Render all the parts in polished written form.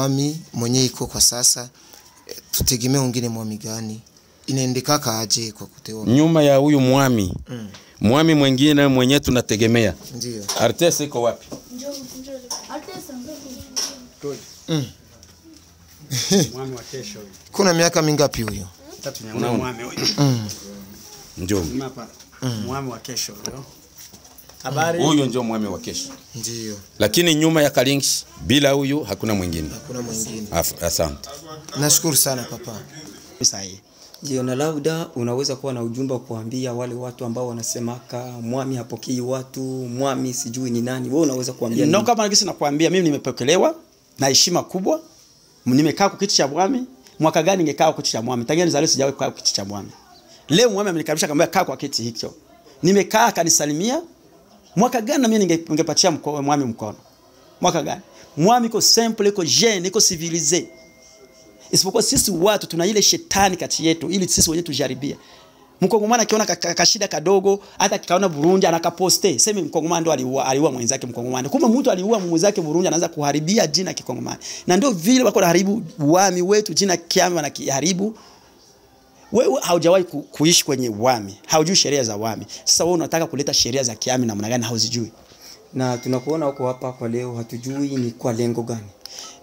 mwami mwenye iko kwa sasa, tutegemee wengine mwami gani? Inaendeka kaje kwa kutewa nyuma ya huyu mwami? Mwami mwingine mwenye tunategemea. Ndio. Artese iko wapi? Mwami wa kesho. Kuna miaka mingapi huyo? 3 nyama mwami huyo. Ndio. Hapa. Mwami wa kesho huyo. Habari. Huyo ndio mwami wa kesho. Ndio. Lakini nyuma ya Kalingshi bila huyu hakuna mwingine. Hakuna mwingine. Asante. Nashukuru sana papa. Sahihi. Ndio, na labda unaweza kuwa na ujumbe kuambia wale watu ambao wanasemaka mwami hapokei watu, mwami sijui ni nani. Wewe unaweza kuambia nini? No, kama ningisi nakwambia mimi nimepokelewa na heshima kubwa. Nimekaa kwa kiti cha mwami. Mwaka gani ningekaa kwa kiti cha mwami? Tangia nizaliwe sijawahi kukaa kwa kiti cha mwami. Leo mwami amenikaribisha akamwambia kaa kwa kiti hicho. Nimekaa akanisalimia. Mwaka gani na mimi ningepatia mwami mkono? Mwaka gani? Mwami iko simple, iko jeune, iko civilisé. Isipokuwa sisi watu tuna ile shetani kati yetu ili sisi wenyewe tujaribia. Mkongomani akiona kashida kadogo, hata kaona Burundi anakaposte, sema Mkongomani ndo aliua mwenzake Mkongomani. Kumbe mtu aliua mwenzake Burundi anaanza kuharibia jina Kikongomani. Na ndio vile wako haribu wami wetu, jina kiami wanakiharibu. Wewe haujawahi kuishi kwenye wami, haujui sheria za wami. Sasa wewe unataka kuleta sheria za kiami namna gani hauzijui? Na tunakuona huko hapa kwa leo, hatujui ni kwa lengo gani.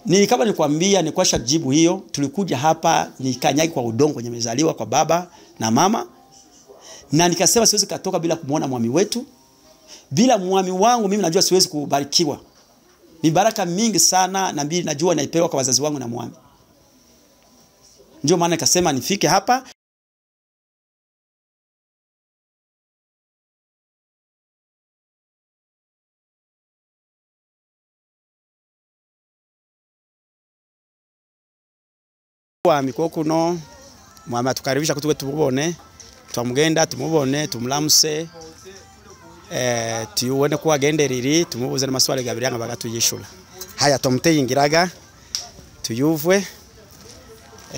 Ni kama nikwambia ni kwa shajibu hiyo, tulikuja hapa nikanyagi kwa udongo nimezaliwa kwa baba na mama. Na nikasema siwezi katoka bila kumuona mwami wetu. Bila mwami wangu mimi najua siwezi kubarikiwa. Ni baraka mingi sana na mimi najua naipewa kwa wazazi wangu na mwami. Ndio maana nikasema nifike hapa. Mwami kuno mwami atukaribisha kutuwe tumubone, twamugenda tumubone, tumulamuse, tuone ko agenderiri, tumubuze n'amaswali gabiranga bagatuyishura. Haya tomuteyingiraga tuyuvwe.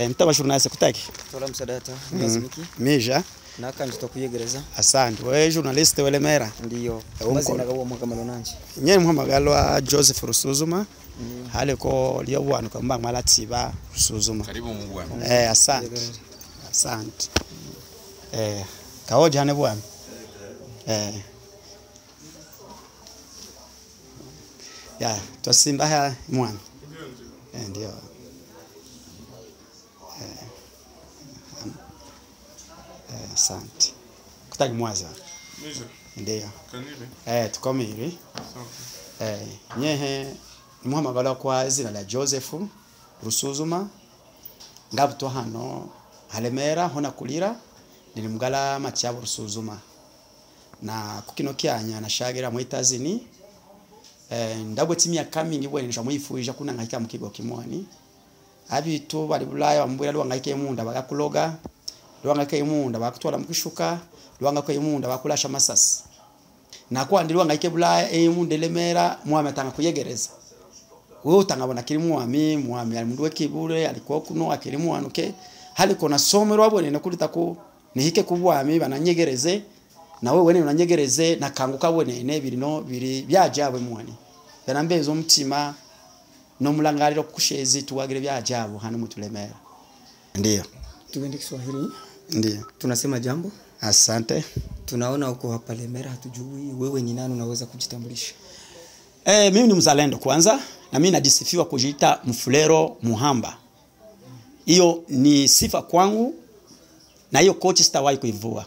Mtabashuru nase kutaki. Tola msadata, ngazimiki. Meja. Nakanje tokuyegereza. Asante. Wewe journalist welemera. Ndiyo. Mazina gawo mwakamalo nanje. Nye muhamagalwa Joseph Rusuzuma. Hale ko liyo bwana kwamba malatsiba Rusuzuma. Karibu Mungu wangu. Asante. Asante. Kaoja hane bwana. Ya, twasimba ha mwana. Ndio. Asante. Kutaki mwaza. Ndio. Tukomiri. Nyehe muhamagala kwa zina la Joseph Rusuzuma. Ngabto hano halemera hona kulira ni mugala matyabo Rusuzuma. Na kukino kyanya nashagira mwitazini ndabwe timya kamingi bwene nshamwifuija kuna ngahika mukigo kimwani. Abitu bali bulaya bambwira lwangahike munda bagakuloga. Lwangahike imunda bakutwala mukishuka, lwangahike imunda bakulasha masasi. Na kwa ndi lwangahike bulaya imunda lemera mwami atanga kuyegereza. Wewe utangabona kiri mwami ali mundu wekibure alikuwa kuno akiri mwanuke hali kona somero abone nakulita ko nihike kubwami bananyegereze na wewe wene unanyegereze nakanguka bone ne biri byajabwe mwani yanambezo umutima no mulangariro kushezi tuwagire byajabo hano mutulemera. Ndio Tuende Kiswahili. Ndio Tunasema jambo. Asante. Tunaona uko hapa Lemera, hatujui wewe ni nani, unaweza kujitambulisha? Mimi ni mzalendo kwanza na mimi najisifiwa kujiita Mfulero Muhamba. Hiyo ni sifa kwangu na hiyo coach sitawahi kuivua.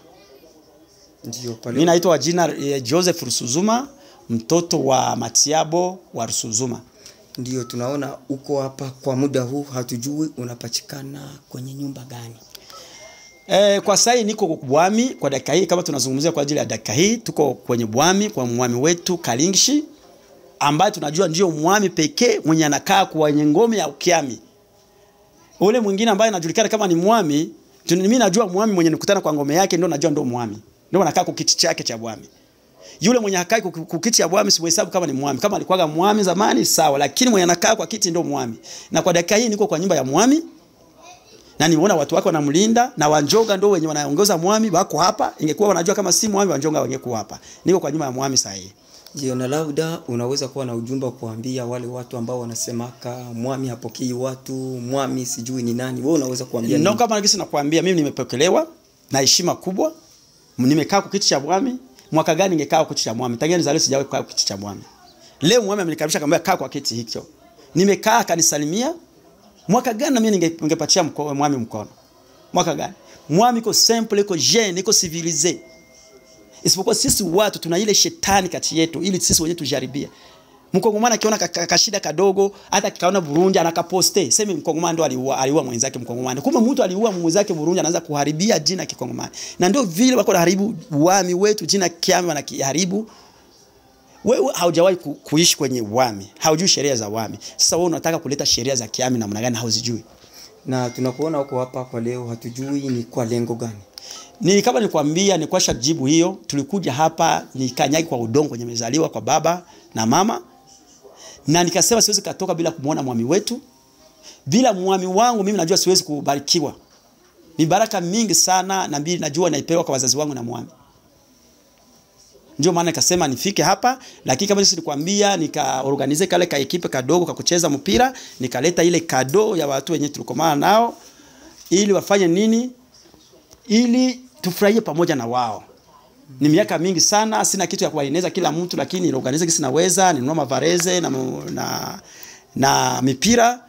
Ndio pale. Mimi naitwa jina Joseph Rusuzuma, mtoto wa Matiabo wa Rusuzuma. Ndio tunaona uko hapa kwa muda huu, hatujui unapachikana kwenye nyumba gani. Kwa sasa niko Bwami kwa dakika hii, kama tunazungumzia kwa ajili ya dakika hii, tuko kwenye Bwami kwa mwami wetu Kalingshi ambaye tunajua ndio mwami pekee mwenye anakaa kwenye ngome ya ukiami. Ule mwingine ambaye anajulikana kama ni mwami, mimi najua mwami mwenye nikutana kwa ngome yake ndio najua ndio mwami. Ndio anakaa kwa kiti chake cha Bwami. Yule mwenye hakai kwa kiti cha Bwami sihesabu kama ni mwami. Kama alikuwa mwami zamani sawa, lakini mwenye anakaa kwa kiti ndio mwami. Na kwa dakika hii niko kwa nyumba ya mwami. Na nimeona watu wako wanamlinda na Wanjonga ndio wenye wanaongoza mwami wako hapa. Ingekuwa wanajua kama si mwami Wanjonga wangekuwa hapa. Niko kwa nyumba ya mwami sasa hii. Ndio, na labda unaweza kuwa na ujumbe kuambia wale watu ambao wanasemaka mwami hapokei watu, mwami sijui ni nani. Wewe unaweza kuambia nini? No, kama ningisi nakwambia mimi nimepokelewa na heshima kubwa. Nimekaa kwa kiti cha mwami. Mwaka gani ningekaa kwa kiti cha mwami? Tangia nizaliwe sijawahi kukaa kwa kiti cha mwami. Leo mwami amenikaribisha akamwambia kaa kwa kiti hicho. Nimekaa akanisalimia. Mwaka gani na mimi ningepatia mwami mkono? Mwaka gani? Mwami iko simple, iko jeune, iko civilisé. Isipokuwa sisi watu tuna ile shetani kati yetu ili sisi wenyewe tujaribia. Mkongomani akiona kashida kadogo hata kikaona Burundi anakaposte. Sema Mkongomani ndo aliua mwenzake Mkongomani. Kumbe mtu aliua mwenzake Burundi anaanza kuharibia jina Kikongomani. Na ndio vile wako haribu wami wetu, jina kiami wanakiharibu. Wewe haujawahi kuishi kwenye wami. Haujui sheria za wami. Sasa wewe unataka kuleta sheria za kiami namna gani hauzijui? Na tunakuona huko hapa kwa leo, hatujui ni kwa lengo gani. Ni kama nikwambia ni kwa shajibu hiyo, tulikuja hapa nikanyagi kwa udongo kwenye mezaliwa kwa baba na mama. Na nikasema siwezi katoka bila kumuona mwami wetu. Bila mwami wangu mimi najua siwezi kubarikiwa. Mibaraka mingi sana na mbili najua naipewa kwa wazazi wangu na mwami. Ndio maana nikasema nifike hapa, lakini kama sisi nilikwambia nikaorganize kale ka ekipe kadogo ka kucheza mpira, nikaleta ile kado ya watu wenyewe tulikomana nao ili wafanye nini? Ili tufurahie pamoja na wao. Ni miaka mingi sana, sina kitu ya kuwaeleza kila mtu, lakini niorganize kisi naweza, ninunua mavareze na mipira.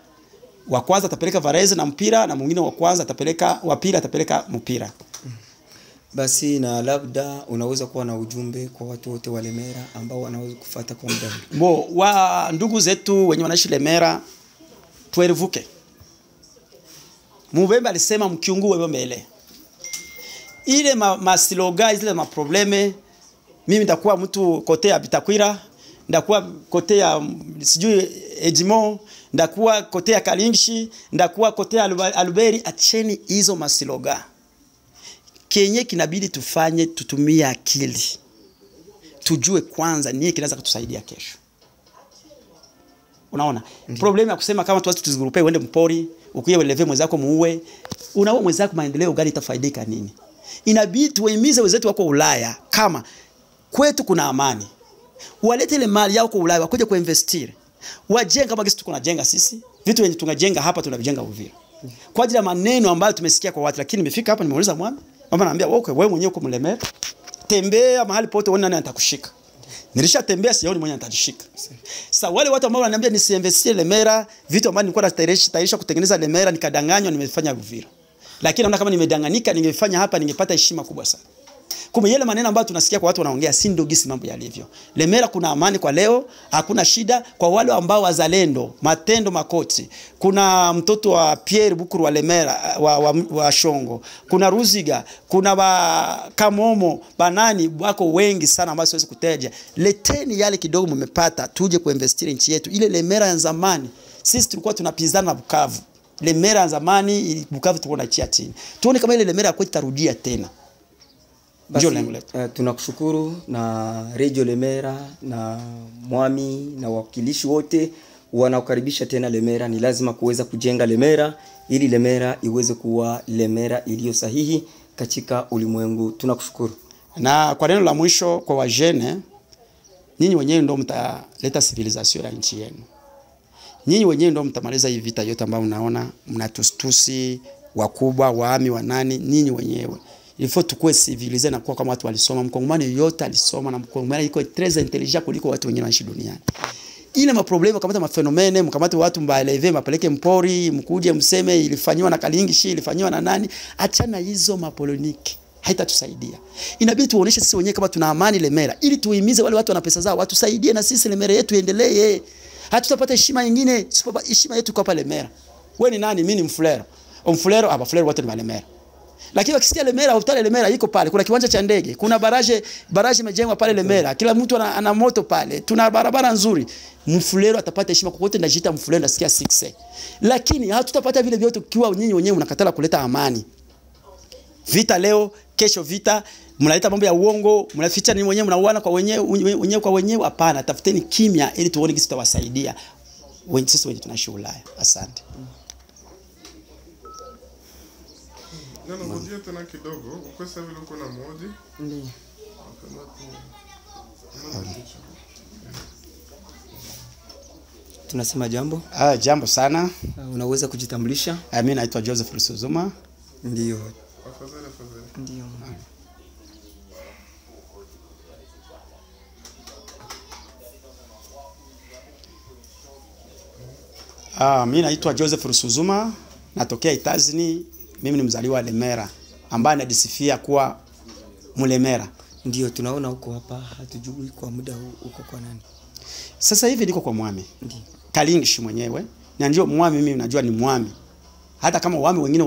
Wa kwanza atapeleka vareze na mpira na mwingine wa kwanza atapeleka wa pili atapeleka mpira. Basi na labda unaweza kuwa na ujumbe kwa watu wote wa Lemera ambao wanaweza kufuata kwa muda. Wa ndugu zetu wenye wanaishi Lemera, tuerevuke. Mubembe alisema mkiungu wewe mbele. Ile masiloga zile maprobleme, mimi nitakuwa mtu kote ya Bitakwira, ndakuwa kote ya sijui Edimo, ndakuwa kote ya Kalingshi, ndakuwa kote ya Aluberi. Acheni hizo masiloga. Kenye kinabidi tufanye, tutumie akili. Tujue kwanza nini kinaweza kutusaidia kesho. Unaona? Problem ya kusema kama tuwatu tuzigurupe uende mpori, ukuye weleve mwenzako muue, unaua mwenzako maendeleo gani itafaidika nini? Inabidi tuwahimize wenzetu wako Ulaya kama kwetu kuna amani. Walete ile mali yao kwa Ulaya wakoje kuinvestir. Wajenga kama gisi tuko najenga sisi. Vitu wenye tunajenga hapa tunavijenga Uvira. Kwa ajili ya maneno ambayo tumesikia kwa watu, lakini nimefika hapa nimeuliza mwami. Mama ananiambia wewe mwenyewe uko Mlemera. Tembea mahali pote uone nani atakushika. Nilishatembea sioni mwenye atanishika. Sasa wale watu ambao wananiambia nisiinvestie Lemera, vitu ambavyo nilikuwa natayarisha kutengeneza Lemera nikadanganywa nimefanya Uvira. Lakini naona kama nimedanganyika ningefanya hapa ningepata heshima kubwa sana. Kumbe yale maneno ambayo tunasikia kwa watu wanaongea si ndio gisi mambo yalivyo. Lemera kuna amani kwa leo, hakuna shida kwa wale ambao wazalendo, matendo makoti. Kuna mtoto wa Pierre Bukuru wa Lemera wa Shongo, kuna Ruziga, kuna Kamomo, banani wako wengi sana ambao siwezi kuteja. Leteni yale kidogo mmepata tuje kuinvestire nchi yetu. Ile Lemera ya zamani sisi tulikuwa tunapizana na Bukavu. Lemera ya zamani Bukavu tulikuwa tunachia chini. Tuone kama ile Lemera kwetu tarudia tena. Basi, tunakushukuru na Radio Lemera na mwami na wakilishi wote wanaokaribisha tena Lemera. Ni lazima kuweza kujenga Lemera ili Lemera iweze kuwa Lemera iliyo sahihi katika ulimwengu. Tunakushukuru. Na kwa neno la mwisho kwa wajene, nyinyi wenyewe ndio mtaleta civilization ya nchi yenu. Nyinyi wenyewe ndio mtamaliza hii vita yote ambayo unaona mnatustusi wakubwa waami wanani, nyinyi wenyewe. Il faut tukue civilisé na kuwa kama watu walisoma. Mkongomani yote alisoma na Mkongomani yuko très intelligent kuliko watu wengine wanaishi duniani. Ile maproblema kama mafenomene mkamate watu mbaeleve mapeleke mpori mkuje mseme ilifanywa na Kalingishi ilifanywa na nani, achana hizo mapoloniki haitatusaidia. Inabidi tuoneshe sisi wenyewe kama tuna amani Lemera ili tuimize wale watu wana pesa zao watusaidie na sisi Lemera yetu iendelee. Hatutapata heshima nyingine heshima yetu kwa pale Lemera. Wewe ni nani? Mimi ni Mfulero. Mfulero aba Fulero watu ni Lemera. Lakini wakisikia Lemera, hospitali Lemera iko pale, kuna kiwanja cha ndege, kuna baraje imejengwa pale Lemera. Kila mtu ana moto pale. Tuna barabara nzuri. Mfulero atapata heshima kokote ndajiita Mfulero nasikia 6. Lakini hatutapata vile vyote kiwa nyinyi wenyewe mnakatala kuleta amani. Vita leo, kesho vita, mnaleta mambo ya uongo, mnaficha nini wenyewe mnauana kwa wenyewe kwa wenyewe. Hapana, tafuteni kimya ili tuone kisi tutawasaidia. Sisi wenyewe tunaishi Ulaya. Asante. Neno moja tena kidogo, uko sawa vile uko na moja? Ndio. tunasema jambo. Jambo sana. Unaweza kujitambulisha? Mimi naitwa Joseph Rusuzuma. Ndio. Afadhali. Ndio. Mimi naitwa Joseph Rusuzuma, natokea Itazini. Mimi ni mzaliwa wa Lemera ambaye anajisifia kuwa Mulemera. Ndio tunaona huko hapa, hatujui kwa muda huu uko kwa nani. Sasa hivi niko kwa mwami. Ndio. Kalingishi mwenyewe. Na ndio mwami, mimi najua ni mwami. Hata kama wami wengine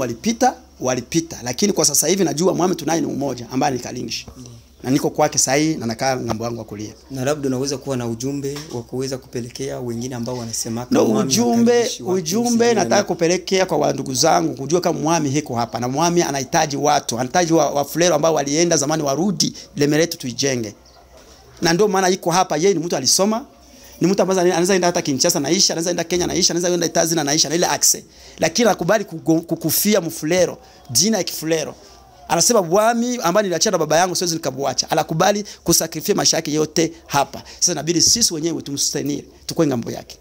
walipita, lakini kwa sasa hivi najua mwami tunaye ni mmoja ambaye ni Kalingishi. Na niko kwake sasa hivi na nakaa ngambo wangu wa kulia. Na labda unaweza kuwa na ujumbe wa kuweza kupelekea wengine ambao wanasema kama mwami. Ujumbe nataka kupelekea kwa ndugu zangu kujua kama mwami hiko hapa, na mwami anahitaji watu, anahitaji wa Fulero ambao walienda zamani warudi Lemera yetu tuijenge. Na ndio maana iko hapa. Yeye ni mtu alisoma, ni mtu ambaye anaweza enda hata Kinshasa naisha, anaweza enda Kenya naisha, anaweza enda Itazini naisha na ile access. Lakini anakubali kukufia Mfulero, jina ya Kifulero. Anasema mwami ambaye niliachana na baba yangu siwezi nikabuacha. Anakubali kusakrifia maisha yake yote hapa. Sasa inabidi sisi wenyewe tumsustenir, tukue ngambo yake.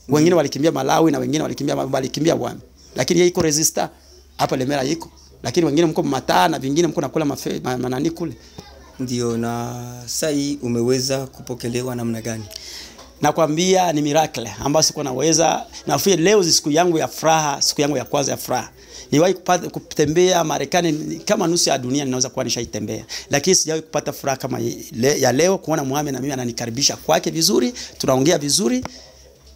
Wengine walikimbia Malawi na wengine walikimbia mwami. Lakini yeye iko resistant hapa Lemera yiko. Lakini wengine mko Mataa na vingine mko nakula manani kule. Ndio. Na sasa hii umeweza kupokelewa namna gani? Nakwambia ni miracle ambayo siko naweza. Nafikiri leo siku yangu ya furaha, siku yangu ya kwanza ya furaha. Niwahi kutembea Marekani kama nusu ya dunia ninaweza kuwa nishaitembea. Lakini sijawahi kupata furaha kama ya leo kuona mwami na mimi ananikaribisha kwake vizuri, tunaongea vizuri.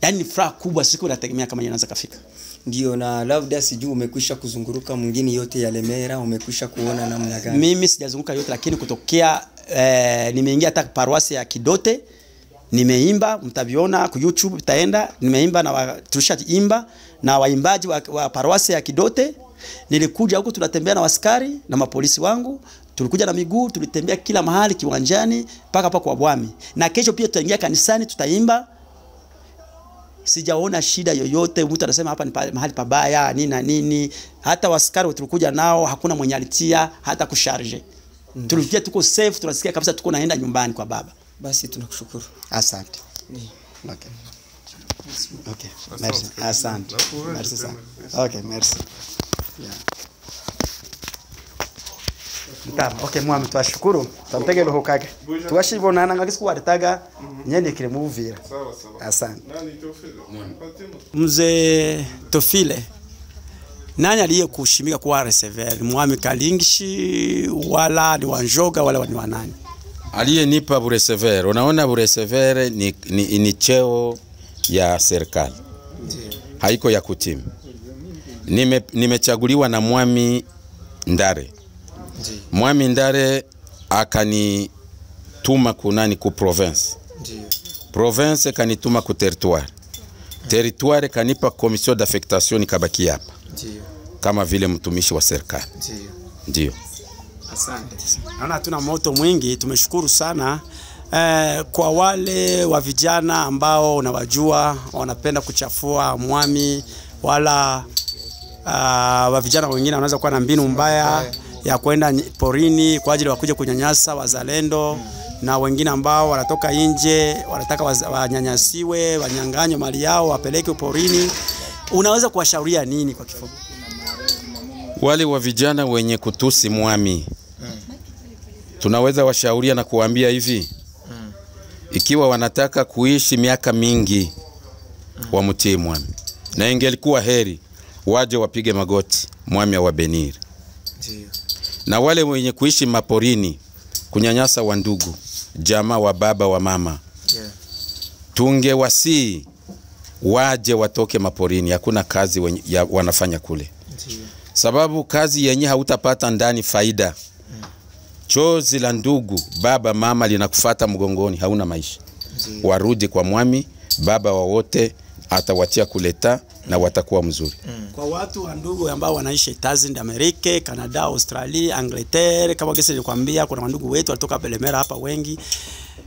Yaani ni furaha kubwa, siku nategemea kama inaweza kafika. Ndio. Na labda sijui umekwisha kuzunguruka mwingine yote ya Lemera, umekwisha kuona namna gani? Mimi sijazunguka yote, lakini kutokea nimeingia hata paroisi ya Kidote. Nimeimba, mtaviona ku YouTube itaenda. Nimeimba na tulishaimba na waimbaji wa paroisi ya Kidote. Nilikuja huko tunatembea na askari na mapolisi wangu. Tulikuja na miguu, tulitembea kila mahali kiwanjani mpaka hapa kwa Bwami. Na kesho pia tutaingia kanisani tutaimba. Sijaona shida yoyote. Mtu anasema hapa ni mahali pabaya nini na nini. Hata askari tulikuja nao hakuna mwenye alitia hata kusharge. Tulifikia tuko safe, tunasikia kabisa tuko naenda nyumbani kwa baba. Basi tunakushukuru. Asante. Okay. Okay. Merci. Asante. Merci sana. Okay, merci. Yeah. Okay, mwami twashukuru. Tampege roho kake. Tuwashibona nanga kisiku walitaga nyene kile muvira. Sawa. Asante. Nani Tofile? Mzee Tofile. Nani aliyekushimika kuwa receiver? Mwami Kalingishi wala ni Wanjoga wala ni wanani? Aliyenipa buresever. Unaona buresever ni cheo ya serikali. Haiko ya kutimu. Nimechaguliwa na mwami Ndare. Mwami Ndare akanituma kunani ku province. Province kanituma ku territoire. Territoire kanipa commission d'affectation nikabaki hapa. Kama vile mtumishi wa serikali. Ndio. Asante. Naona tuna moto mwingi, tumeshukuru sana. Kwa wale wa vijana ambao unawajua wanapenda kuchafua mwami wala wa vijana wengine wanaweza kuwa na mbinu mbaya ya kwenda porini kwa ajili wakuje kunyanyasa wazalendo na wengine ambao wanatoka nje wanataka wanyanyasiwe, wanyang'anywe mali yao, wapeleke porini. Unaweza kuwashauria nini kwa kifupi? Wale wa vijana wenye kutusi mwami. Tunaweza washauria na kuambia hivi. Ikiwa wanataka kuishi miaka mingi wamtie mwami. Na ingelikuwa heri waje wapige magoti mwami wa Benir. Na wale wenye kuishi maporini kunyanyasa wa ndugu, jamaa wa baba wa mama. Tungewasi waje watoke maporini, hakuna kazi wanafanya kule. Sababu kazi yenye hautapata ndani faida. Chozi la ndugu, baba, mama linakufuata mgongoni, hauna maisha. Warudi kwa mwami, baba wa wote atawatia kuleta na watakuwa mzuri. Kwa watu wa ndugu ambao wanaishi Etazini, Amerika, Canada, Australia, Angleterre, kama kesi nilikwambia kuna ndugu wetu walitoka Lemera hapa wengi.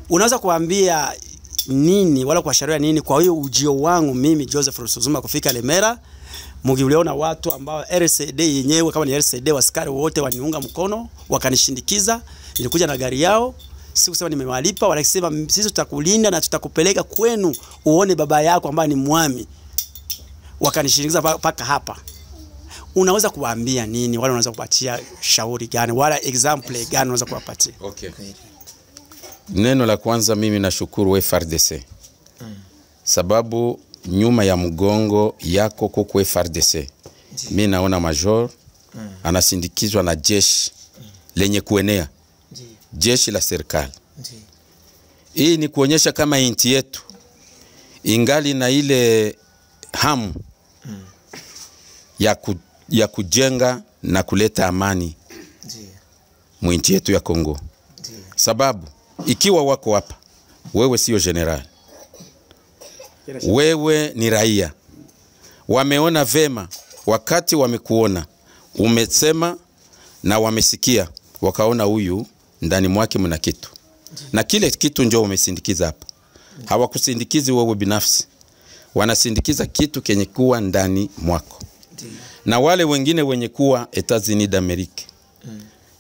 Unaweza kuambia nini wala kuasharia nini kwa hiyo ujio wangu mimi Joseph Rusuzuma kufika Lemera? Mugiuliona watu ambao RCD yenyewe kama ni RCD waskari wote waniunga mkono, wakanishindikiza, nilikuja na gari yao. si kusema nimewalipa, walisema sisi tutakulinda na tutakupeleka kwenu uone baba yako ambaye ni mwami. Wakanishinikiza paka hapa. Unaweza kuwaambia nini? Wale unaweza kupatia shauri gani? Wala example gani unaweza kuwapatia? Okay. Neno la kwanza mimi nashukuru FARDC. Sababu nyuma ya mgongo yako kuko FARDC. Mimi naona major anasindikizwa na jeshi lenye kuenea. Jeshi la serikali. Hii ni kuonyesha kama inti yetu ingali na ile hamu ya kujenga na kuleta amani mwinti yetu ya Kongo. Sababu ikiwa wako hapa, wewe sio general, wewe ni raia. Wameona vema wakati wamekuona umesema na wamesikia, wakaona huyu ndani mwake mna kitu, na kile kitu njoo umesindikiza hapa. Hawakusindikizi wewe binafsi, wanasindikiza kitu kenye kuwa ndani mwako. Na wale wengine wenye kuwa Etats-Unis d'Amerique,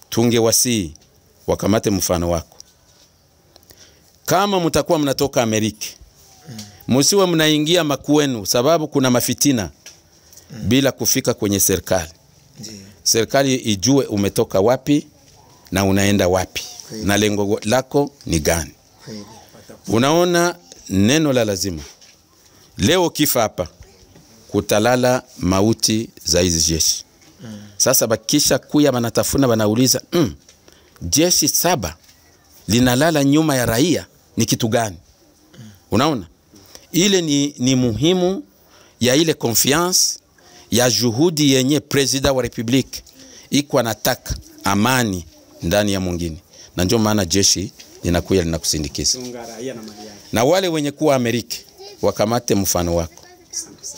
tungewasii wakamate mfano wako. Kama mtakuwa mnatoka Amerika, msiwe mnaingia makwenu, sababu kuna mafitina bila kufika kwenye serikali. Serikali ijue umetoka wapi na unaenda wapi na lengo lako ni gani. Unaona neno la lazima. Leo kifa hapa kutalala mauti za hizi jeshi. Sasa bakisha kuya banatafuna banauliza, jeshi 7 linalala nyuma ya raia ni kitu gani? Unaona? Ile ni muhimu ya ile confiance ya juhudi yenye president wa republique iko anataka amani ndani ya mwingine. Na ndio maana jeshi linakuya linakusindikiza. Na wale wenye kuwa Amerika wakamate mfano wako.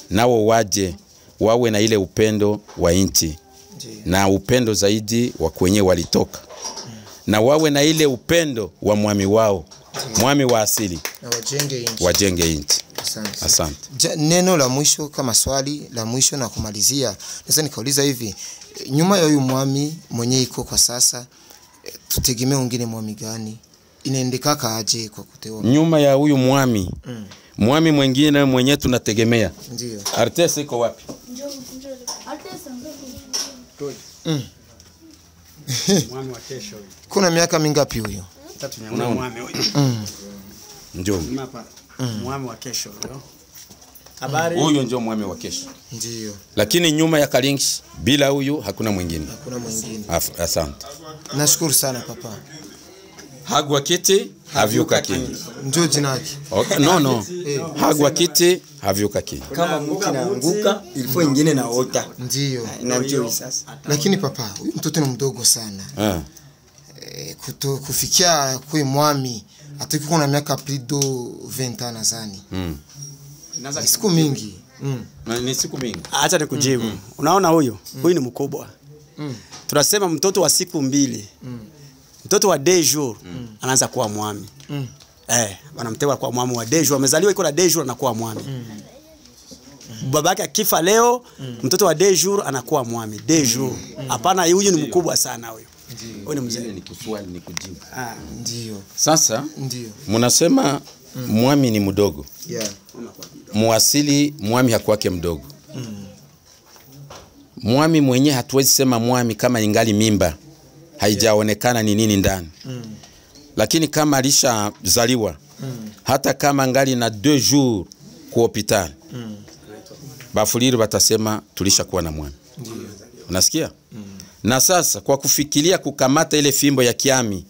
Nao waje wawe na ile upendo wa inchi na upendo zaidi wa kwenye walitoka. Na wawe na ile upendo wa mwami wao, mwami wa asili, na wajenge inchi. Asante. Neno la mwisho kama swali la mwisho na kumalizia, naweza nikauliza hivi, nyuma ya huyu mwami mwenye iko kwa sasa, tutegemea wengine mwami gani? Inaendeka aje kwa kuteua? Nyuma ya huyu mwami, mwami mwingine mwenye tunategemea. Ndio. Artes iko wapi? Mwami wa kesho. Kuna miaka mingapi huyo? 3 mwami huyo. Njoo. Mwami wa kesho huyo. Habari. Huyo ndio mwami wa kesho. Ndio. Lakini nyuma ya Kalingshi bila huyu hakuna mwingine. Hakuna mwingine. Asante. Nashukuru sana papa. Hagwa kiti havyuka kingi. Njoo jina yake. Okay, no. Hagwa kiti havyuka kingi. Kama mti naanguka ilifo ingine na ota. Ndio. Na njoo sasa. Lakini papa, huyu mtoto ni mdogo sana. Kufikia kwa mwami atakuwa na miaka plido 20 ans nadhani. Ni siku mingi. Ni siku mingi. Acha nikujibu. Unaona huyu ni mkubwa. Tunasema mtoto wa siku 2. Mtoto wa 2 jours anaanza kuwa mwami. Wanamtewa kwa mwami wa 2 jours. Amezaliwa iko na 2 jours anakuwa mwami. Babake akifa leo, mtoto wa 2 jours anakuwa mwami. 2 jours. Hapana, huyu ni mkubwa sana huyu. Huyu ni mzee. Ni kuswali ni kujibu. Ndio. Sasa ndio. Mnasema mwami ni mdogo. Muasili mwami hakwake mdogo. Mwami mwenye hatuwezi sema mwami kama ingali mimba. Haijaonekana ni nini ndani. Lakini kama alishazaliwa, hata kama ngali na 2 jours kwa hospitali, bafuliri batasema tulishakuwa na mwami. Unasikia? Na sasa kwa kufikiria kukamata ile fimbo ya kiami,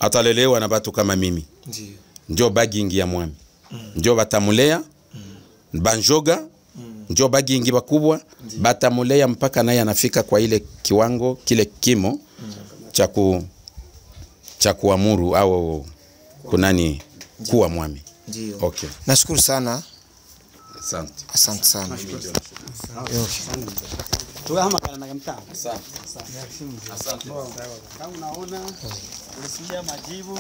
atalelewa na batu kama mimi. Ndio bagingi ya mwami. Ndio batamulea, banjoga, ndio bagingi bakubwa, batamulea mpaka naye anafika kwa ile kiwango, kile kimo cha kuamuru au kunani kuwa mwami. Ndio. Okay. Nashukuru sana. Asante sana. Tuhamagara na mtaa. Asante. Kama unaona ulisikia majibu.